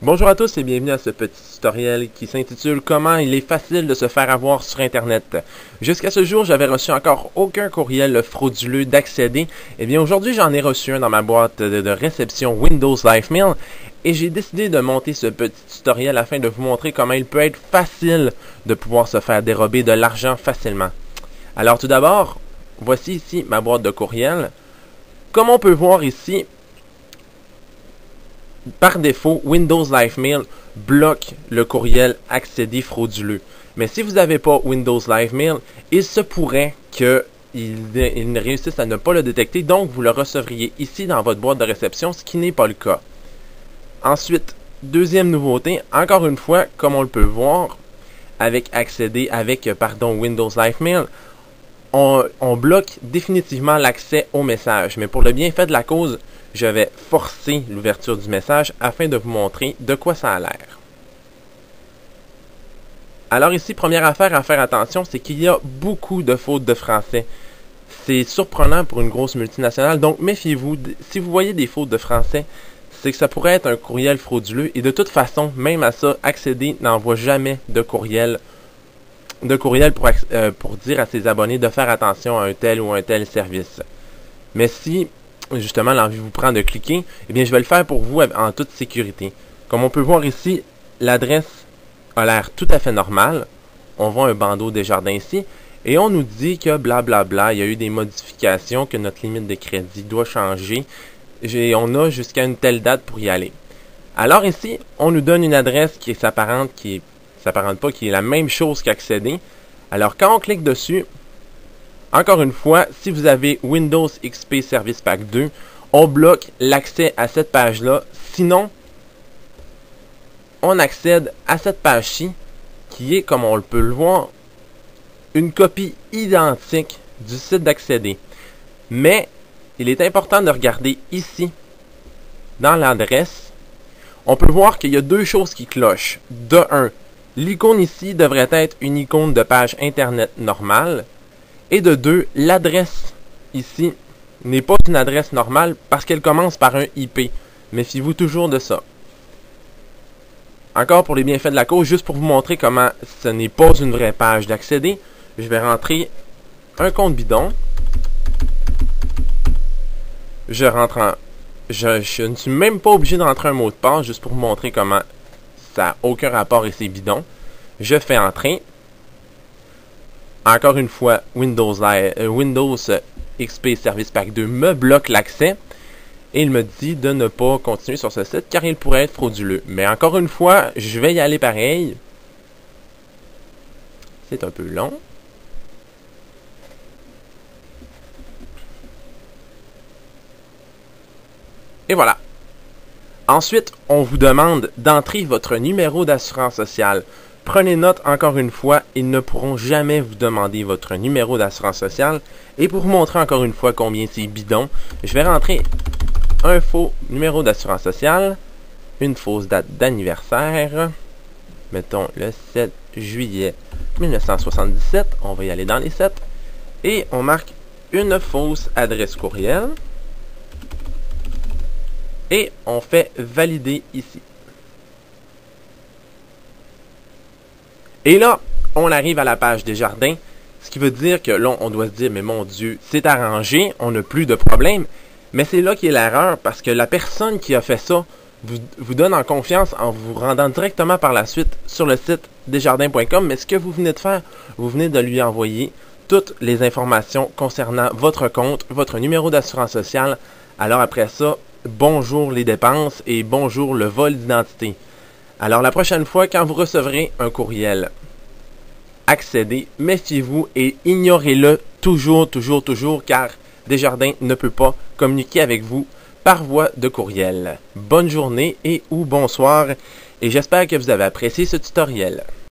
Bonjour à tous et bienvenue à ce petit tutoriel qui s'intitule Comment il est facile de se faire avoir sur Internet. Jusqu'à ce jour, j'avais reçu encore aucun courriel frauduleux d'accéder. Eh bien aujourd'hui, j'en ai reçu un dans ma boîte de réception Windows Live Mail et j'ai décidé de monter ce petit tutoriel afin de vous montrer comment il peut être facile de pouvoir se faire dérober de l'argent facilement. Alors tout d'abord, voici ici ma boîte de courriel. Comme on peut voir ici, par défaut, Windows Live Mail bloque le courriel accédé frauduleux. Mais si vous n'avez pas Windows Live Mail, il se pourrait qu'il ne réussisse à ne pas le détecter, donc vous le recevriez ici dans votre boîte de réception, ce qui n'est pas le cas. Ensuite, deuxième nouveauté, encore une fois, comme on le peut voir, avec Windows Live Mail, on bloque définitivement l'accès au message. Mais pour le bienfait de la cause, je vais forcer l'ouverture du message afin de vous montrer de quoi ça a l'air. Alors ici, première affaire à faire attention, c'est qu'il y a beaucoup de fautes de français. C'est surprenant pour une grosse multinationale, donc méfiez-vous. Si vous voyez des fautes de français, c'est que ça pourrait être un courriel frauduleux. Et de toute façon, même à ça, Accéder n'envoie jamais de courriel pour dire à ses abonnés de faire attention à un tel ou un tel service. Mais si justement l'envie vous prend de cliquer, eh bien je vais le faire pour vous en toute sécurité. Comme on peut voir ici, l'adresse a l'air tout à fait normale. On voit un bandeau Desjardins ici et on nous dit que blablabla, il y a eu des modifications, que notre limite de crédit doit changer. On a jusqu'à une telle date pour y aller. Alors ici, on nous donne une adresse qui s'apparente pas, qui est la même chose qu'Accéder. Alors quand on clique dessus, encore une fois, si vous avez Windows XP Service Pack 2, on bloque l'accès à cette page-là. Sinon, on accède à cette page-ci, qui est, comme on peut le voir, une copie identique du site d'Accéder. Mais, il est important de regarder ici, dans l'adresse, on peut voir qu'il y a deux choses qui clochent. De un, l'icône ici devrait être une icône de page Internet normale. Et de deux, l'adresse ici n'est pas une adresse normale parce qu'elle commence par un IP. Méfiez-vous toujours de ça. Encore pour les bienfaits de la cause, juste pour vous montrer comment ce n'est pas une vraie page d'Accéder, je vais rentrer un compte bidon. Je ne suis même pas obligé de rentrer un mot de passe, juste pour vous montrer comment ça n'a aucun rapport et c'est bidon. Je fais entrer. Encore une fois, Windows XP Service Pack 2 me bloque l'accès et il me dit de ne pas continuer sur ce site car il pourrait être frauduleux. Mais encore une fois, je vais y aller pareil. C'est un peu long. Et voilà. Ensuite, on vous demande d'entrer votre numéro d'assurance sociale. Prenez note, encore une fois, ils ne pourront jamais vous demander votre numéro d'assurance sociale. Et pour vous montrer encore une fois combien c'est bidon, je vais rentrer un faux numéro d'assurance sociale, une fausse date d'anniversaire, mettons le 7 juillet 1977, on va y aller dans les 7, et on marque une fausse adresse courriel, et on fait valider ici. Et là, on arrive à la page Desjardins, ce qui veut dire que là, on doit se dire, mais mon Dieu, c'est arrangé, on n'a plus de problème. Mais c'est là qu'est l'erreur, parce que la personne qui a fait ça vous donne en confiance en vous rendant directement par la suite sur le site desjardins.com. Mais ce que vous venez de faire, vous venez de lui envoyer toutes les informations concernant votre compte, votre numéro d'assurance sociale. Alors après ça, bonjour les dépenses et bonjour le vol d'identité. Alors la prochaine fois, quand vous recevrez un courriel Accéder, méfiez-vous et ignorez-le toujours, car Desjardins ne peut pas communiquer avec vous par voie de courriel. Bonne journée et ou bonsoir, et j'espère que vous avez apprécié ce tutoriel.